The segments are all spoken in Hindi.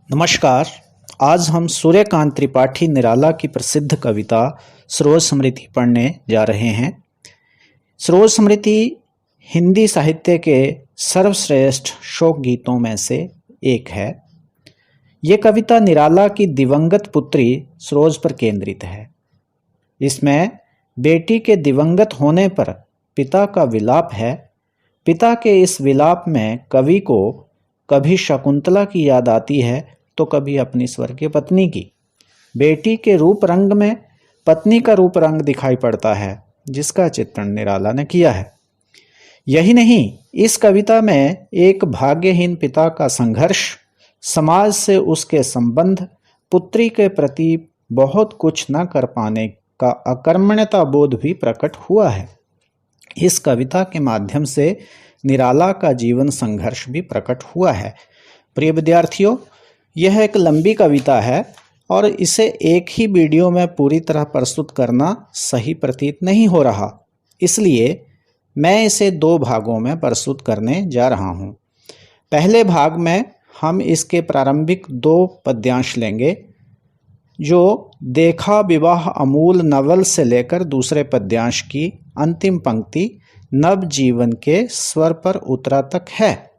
नमस्कार। आज हम सूर्यकांत त्रिपाठी निराला की प्रसिद्ध कविता सरोज स्मृति पढ़ने जा रहे हैं। सरोज स्मृति हिंदी साहित्य के सर्वश्रेष्ठ शोक गीतों में से एक है। ये कविता निराला की दिवंगत पुत्री सरोज पर केंद्रित है। इसमें बेटी के दिवंगत होने पर पिता का विलाप है। पिता के इस विलाप में कवि को कभी शकुंतला की याद आती है तो कभी अपनी स्वर्गीय पत्नी की। बेटी के रूप रंग में पत्नी का रूप रंग दिखाई पड़ता है, जिसका चित्रण निराला ने किया है। यही नहीं, इस कविता में एक भाग्यहीन पिता का संघर्ष, समाज से उसके संबंध, पुत्री के प्रति बहुत कुछ न कर पाने का अकर्मण्यता बोध भी प्रकट हुआ है। इस कविता के माध्यम से निराला का जीवन संघर्ष भी प्रकट हुआ है। प्रिय विद्यार्थियों, यह एक लंबी कविता है और इसे एक ही वीडियो में पूरी तरह प्रस्तुत करना सही प्रतीत नहीं हो रहा, इसलिए मैं इसे दो भागों में प्रस्तुत करने जा रहा हूँ। पहले भाग में हम इसके प्रारंभिक दो पद्यांश लेंगे, जो देखा विवाह अमूल नवल से लेकर दूसरे पद्यांश की अंतिम पंक्ति नव जीवन के स्वर पर उतरा तक है,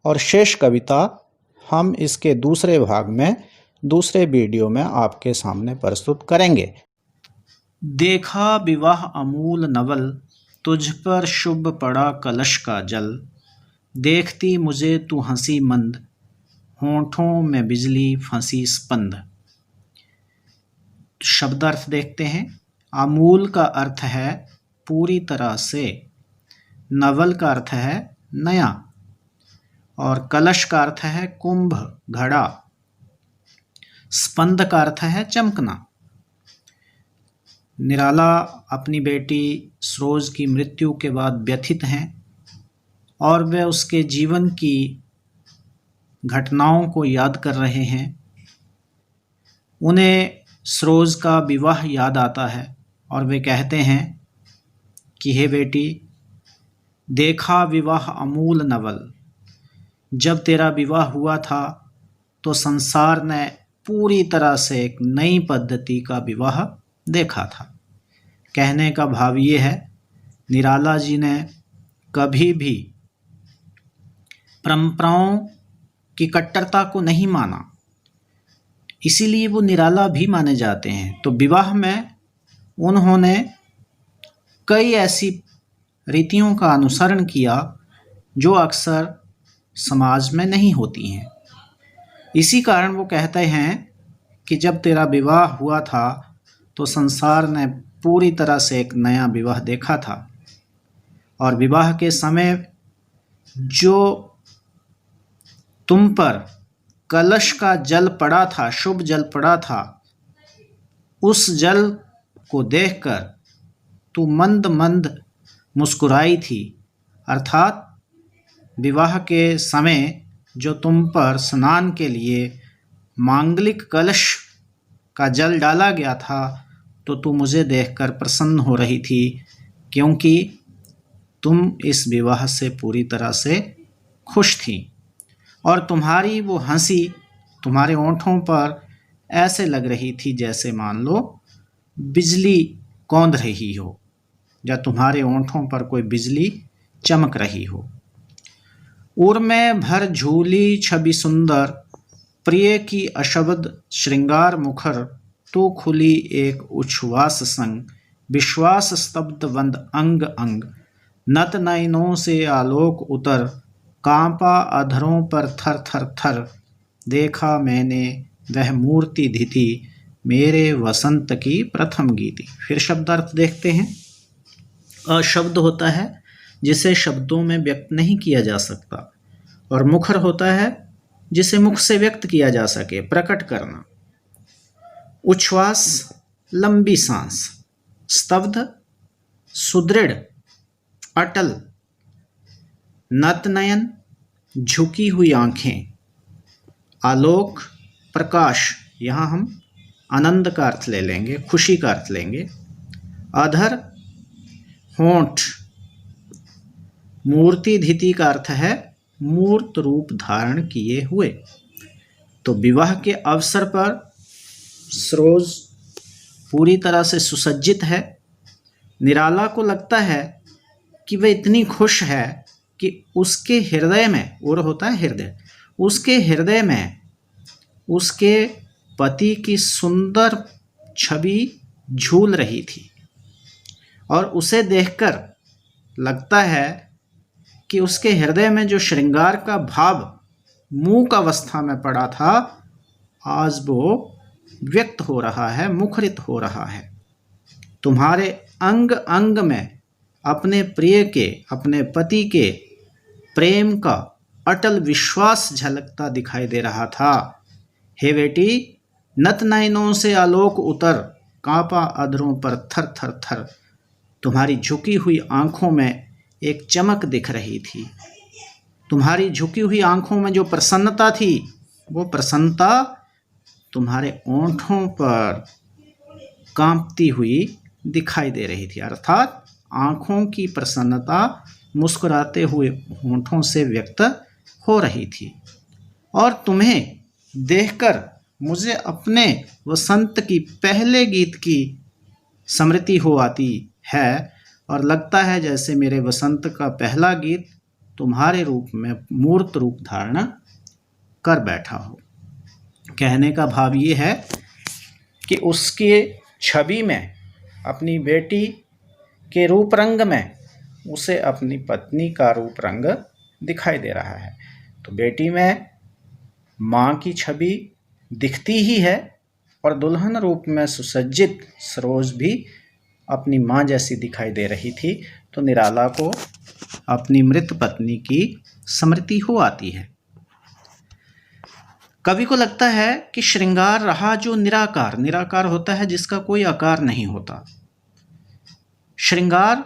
और शेष कविता हम इसके दूसरे भाग में दूसरे वीडियो में आपके सामने प्रस्तुत करेंगे। देखा विवाह अमूल नवल, तुझ पर शुभ पड़ा कलश का जल, देखती मुझे तू हंसी मंद, होठों में बिजली फंसी स्पंद। शब्दार्थ देखते हैं। अमूल का अर्थ है पूरी तरह से, नवल का अर्थ है नया, और कलश का अर्थ है कुंभ घड़ा, स्पंद का अर्थ है चमकना। निराला अपनी बेटी सरोज की मृत्यु के बाद व्यथित हैं और वे उसके जीवन की घटनाओं को याद कर रहे हैं। उन्हें सरोज का विवाह याद आता है और वे कहते हैं कि हे बेटी, देखा विवाह अमूल नवल, जब तेरा विवाह हुआ था तो संसार ने पूरी तरह से एक नई पद्धति का विवाह देखा था। कहने का भाव ये है, निराला जी ने कभी भी परंपराओं की कट्टरता को नहीं माना, इसीलिए वो निराला भी माने जाते हैं। तो विवाह में उन्होंने कई ऐसी रीतियों का अनुसरण किया जो अक्सर समाज में नहीं होती हैं। इसी कारण वो कहते हैं कि जब तेरा विवाह हुआ था तो संसार ने पूरी तरह से एक नया विवाह देखा था, और विवाह के समय जो तुम पर कलश का जल पड़ा था, शुभ जल पड़ा था, उस जल को देखकर तू मंद मंद मुस्कुराई थी। अर्थात विवाह के समय जो तुम पर स्नान के लिए मांगलिक कलश का जल डाला गया था, तो तू मुझे देखकर प्रसन्न हो रही थी, क्योंकि तुम इस विवाह से पूरी तरह से खुश थी, और तुम्हारी वो हंसी तुम्हारे होठों पर ऐसे लग रही थी जैसे मान लो बिजली कौंध रही हो, या तुम्हारे होठों पर कोई बिजली चमक रही हो। उर में भर झूली छवि सुंदर, प्रिय की अशब्द श्रृंगार मुखर, तो खुली एक उच्छ्वास संग, विश्वास स्तब्ध बंद अंग अंग, नत नयनों से आलोक उतर, कांपा अधरों पर थर थर थर, देखा मैंने वह मूर्ति धिति, मेरे वसंत की प्रथम गीति। फिर शब्दार्थ देखते हैं। अशब्द होता है जिसे शब्दों में व्यक्त नहीं किया जा सकता, और मुखर होता है जिसे मुख से व्यक्त किया जा सके, प्रकट करना। उच्छ्वास लंबी सांस, स्तब्ध सुदृढ़ अटल, नत नयन झुकी हुई आंखें, आलोक प्रकाश, यहाँ हम आनंद का अर्थ ले लेंगे, खुशी का अर्थ लेंगे। अधर होंठ, मूर्ति धिति का अर्थ है मूर्त रूप धारण किए हुए। तो विवाह के अवसर पर सरोज पूरी तरह से सुसज्जित है। निराला को लगता है कि वह इतनी खुश है कि उसके हृदय में, और होता है हृदय, उसके हृदय में उसके पति की सुंदर छवि झूल रही थी और उसे देखकर लगता है कि उसके हृदय में जो श्रृंगार का भाव मूक अवस्था में पड़ा था, आज वो व्यक्त हो रहा है, मुखरित हो रहा है। तुम्हारे अंग अंग में अपने प्रिय के, अपने पति के प्रेम का अटल विश्वास झलकता दिखाई दे रहा था। हे बेटी, नत नयनों से आलोक उतर, कांपा अधरों पर थर थर थर। तुम्हारी झुकी हुई आंखों में एक चमक दिख रही थी। तुम्हारी झुकी हुई आंखों में जो प्रसन्नता थी, वो प्रसन्नता तुम्हारे ओंठों पर कांपती हुई दिखाई दे रही थी। अर्थात आंखों की प्रसन्नता मुस्कुराते हुए होंठों से व्यक्त हो रही थी। और तुम्हें देखकर मुझे अपने वसंत की पहले गीत की स्मृति हो आती है और लगता है जैसे मेरे वसंत का पहला गीत तुम्हारे रूप में मूर्त रूप धारण कर बैठा हो। कहने का भाव ये है कि उसके छवि में, अपनी बेटी के रूप रंग में उसे अपनी पत्नी का रूप रंग दिखाई दे रहा है। तो बेटी में माँ की छवि दिखती ही है और दुल्हन रूप में सुसज्जित सरोज भी अपनी माँ जैसी दिखाई दे रही थी। तो निराला को अपनी मृत पत्नी की स्मृति हो आती है। कवि को लगता है कि श्रृंगार रहा जो निराकार, निराकार होता है जिसका कोई आकार नहीं होता। श्रृंगार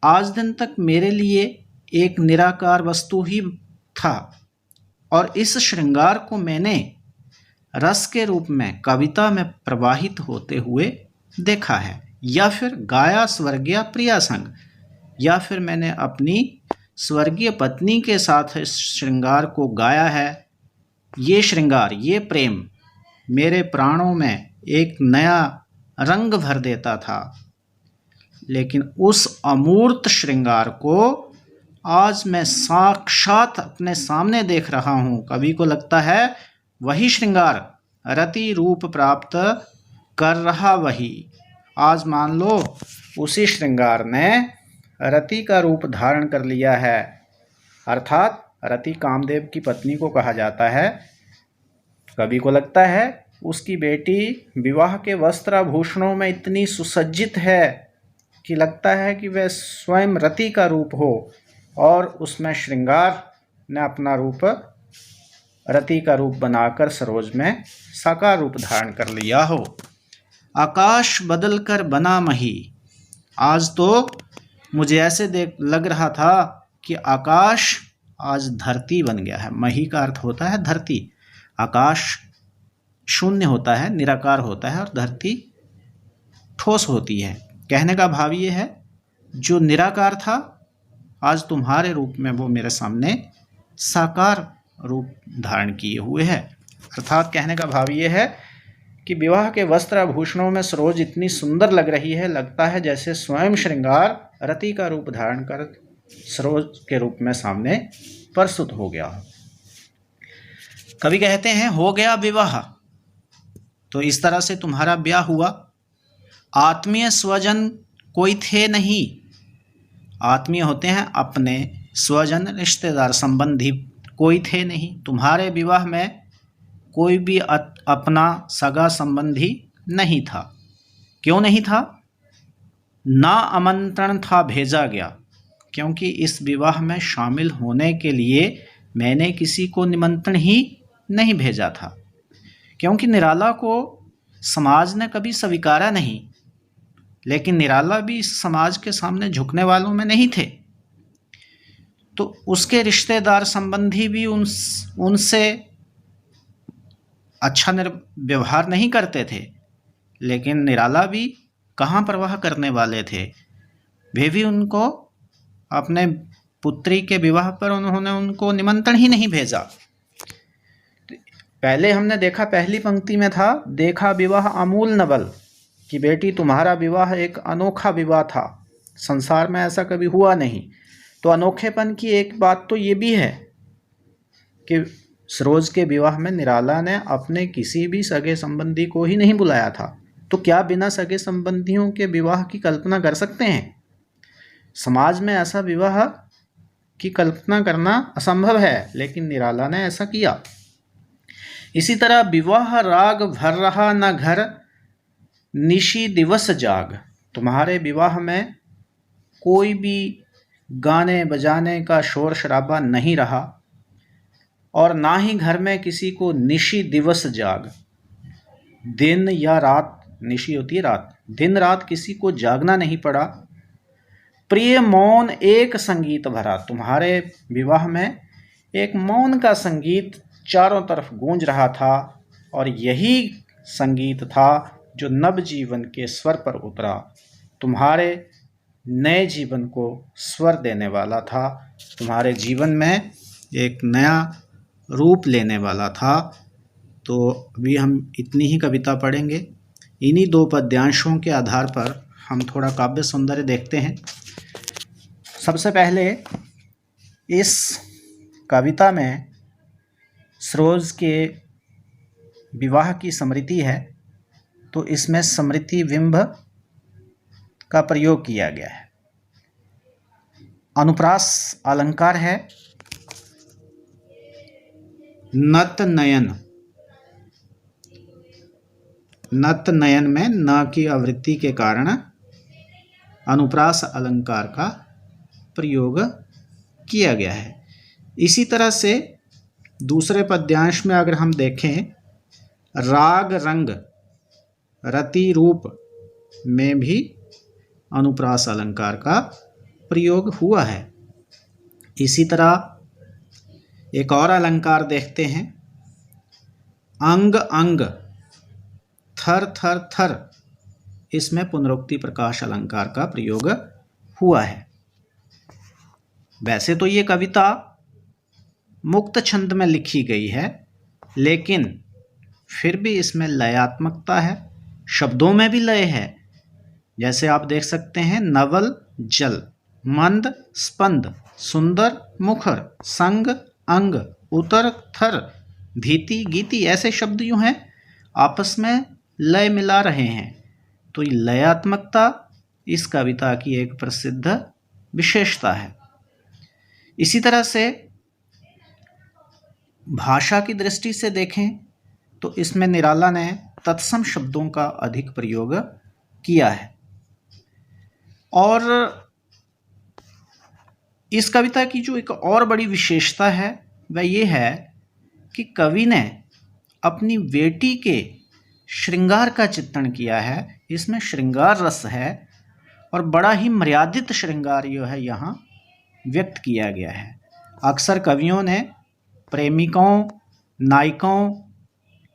आज दिन तक मेरे लिए एक निराकार वस्तु ही था और इस श्रृंगार को मैंने रस के रूप में कविता में प्रवाहित होते हुए देखा है, या फिर गाया स्वर्गीय प्रिया संग, या फिर मैंने अपनी स्वर्गीय पत्नी के साथ इस श्रृंगार को गाया है। ये श्रृंगार, ये प्रेम मेरे प्राणों में एक नया रंग भर देता था। लेकिन उस अमूर्त श्रृंगार को आज मैं साक्षात अपने सामने देख रहा हूँ। कवि को लगता है वही श्रृंगार रति रूप प्राप्त कर रहा, वही आज मान लो उसी श्रृंगार ने रति का रूप धारण कर लिया है। अर्थात रति कामदेव की पत्नी को कहा जाता है। कवि को लगता है उसकी बेटी विवाह के वस्त्राभूषणों में इतनी सुसज्जित है कि लगता है कि वह स्वयं रति का रूप हो और उसमें श्रृंगार ने अपना रूप रति का रूप बनाकर सरोज में साकार रूप धारण कर लिया हो। आकाश बदल कर बना मही, आज तो मुझे ऐसे लग रहा था कि आकाश आज धरती बन गया है। मही का अर्थ होता है धरती। आकाश शून्य होता है, निराकार होता है, और धरती ठोस होती है। कहने का भाव ये है जो निराकार था आज तुम्हारे रूप में वो मेरे सामने साकार रूप धारण किए हुए है। अर्थात कहने का भाव ये है कि विवाह के वस्त्र आभूषणों में सरोज इतनी सुंदर लग रही है, लगता है जैसे स्वयं श्रृंगार रति का रूप धारण कर सरोज के रूप में सामने प्रस्तुत हो गया हो। कवि कहते हैं हो गया विवाह, तो इस तरह से तुम्हारा ब्याह हुआ। आत्मीय स्वजन कोई थे नहीं। आत्मीय होते हैं अपने, स्वजन रिश्तेदार संबंधी कोई थे नहीं। तुम्हारे विवाह में कोई भी अपना सगा संबंधी नहीं था। क्यों नहीं था? ना आमंत्रण था भेजा गया, क्योंकि इस विवाह में शामिल होने के लिए मैंने किसी को निमंत्रण ही नहीं भेजा था, क्योंकि निराला को समाज ने कभी स्वीकारा नहीं। लेकिन निराला भी इस समाज के सामने झुकने वालों में नहीं थे, तो उसके रिश्तेदार संबंधी भी उनसे अच्छा व्यवहार नहीं करते थे। लेकिन निराला भी कहाँ परवाह करने वाले थे, वे भी उनको अपने पुत्री के विवाह पर उन्होंने उनको निमंत्रण ही नहीं भेजा। पहले हमने देखा, पहली पंक्ति में था, देखा विवाह अमूल नवल, कि बेटी तुम्हारा विवाह एक अनोखा विवाह था, संसार में ऐसा कभी हुआ नहीं। तो अनोखेपन की एक बात तो ये भी है कि सरोज के विवाह में निराला ने अपने किसी भी सगे संबंधी को ही नहीं बुलाया था। तो क्या बिना सगे संबंधियों के विवाह की कल्पना कर सकते हैं? समाज में ऐसा विवाह की कल्पना करना असंभव है, लेकिन निराला ने ऐसा किया। इसी तरह विवाह राग भर रहा न घर, निशी दिवस जाग, तुम्हारे विवाह में कोई भी गाने बजाने का शोर शराबा नहीं रहा, और ना ही घर में किसी को निशी दिवस जाग, दिन या रात, निशी होती है रात, दिन रात किसी को जागना नहीं पड़ा। प्रिय मौन एक संगीत भरा, तुम्हारे विवाह में एक मौन का संगीत चारों तरफ गूंज रहा था, और यही संगीत था जो नव जीवन के स्वर पर उतरा, तुम्हारे नए जीवन को स्वर देने वाला था, तुम्हारे जीवन में एक नया रूप लेने वाला था। तो अभी हम इतनी ही कविता पढ़ेंगे। इन्हीं दो पद्यांशों के आधार पर हम थोड़ा काव्य सौंदर्य देखते हैं। सबसे पहले इस कविता में सरोज के विवाह की स्मृति है, तो इसमें स्मृति बिंब का प्रयोग किया गया है। अनुप्रास अलंकार है। नत नयन, नत नयन में न की आवृत्ति के कारण अनुप्रास अलंकार का प्रयोग किया गया है। इसी तरह से दूसरे पद्यांश में अगर हम देखें, राग रंग रति रूप में भी अनुप्रास अलंकार का प्रयोग हुआ है। इसी तरह एक और अलंकार देखते हैं, अंग अंग थर थर थर, इसमें पुनरुक्ति प्रकाश अलंकार का प्रयोग हुआ है। वैसे तो ये कविता मुक्त छंद में लिखी गई है, लेकिन फिर भी इसमें लयात्मकता है, शब्दों में भी लय है। जैसे आप देख सकते हैं, नवल जल, मंद स्पंद, सुंदर मुखर, संग अंग, उतर थर, धीति गीति, ऐसे शब्द यूं हैं आपस में लय मिला रहे हैं। तो लयात्मकता इस कविता की एक प्रसिद्ध विशेषता है। इसी तरह से भाषा की दृष्टि से देखें तो इसमें निराला ने तत्सम शब्दों का अधिक प्रयोग किया है। और इस कविता की जो एक और बड़ी विशेषता है वह ये है कि कवि ने अपनी बेटी के श्रृंगार का चित्रण किया है। इसमें श्रृंगार रस है और बड़ा ही मर्यादित श्रृंगार जो है यहाँ व्यक्त किया गया है। अक्सर कवियों ने प्रेमिकों, नायिकों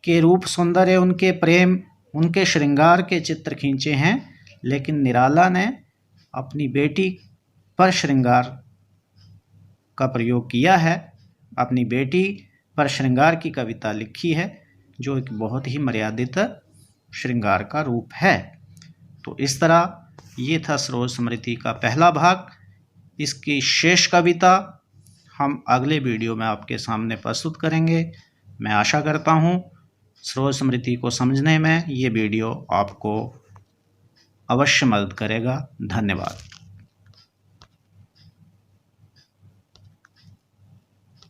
के रूप सौंदर्य, उनके प्रेम, उनके श्रृंगार के चित्र खींचे हैं, लेकिन निराला ने अपनी बेटी पर श्रृंगार का प्रयोग किया है, अपनी बेटी पर श्रृंगार की कविता लिखी है, जो एक बहुत ही मर्यादित श्रृंगार का रूप है। तो इस तरह ये था सरोज स्मृति का पहला भाग। इसकी शेष कविता हम अगले वीडियो में आपके सामने प्रस्तुत करेंगे। मैं आशा करता हूँ सरोज स्मृति को समझने में ये वीडियो आपको अवश्य मदद करेगा। धन्यवाद।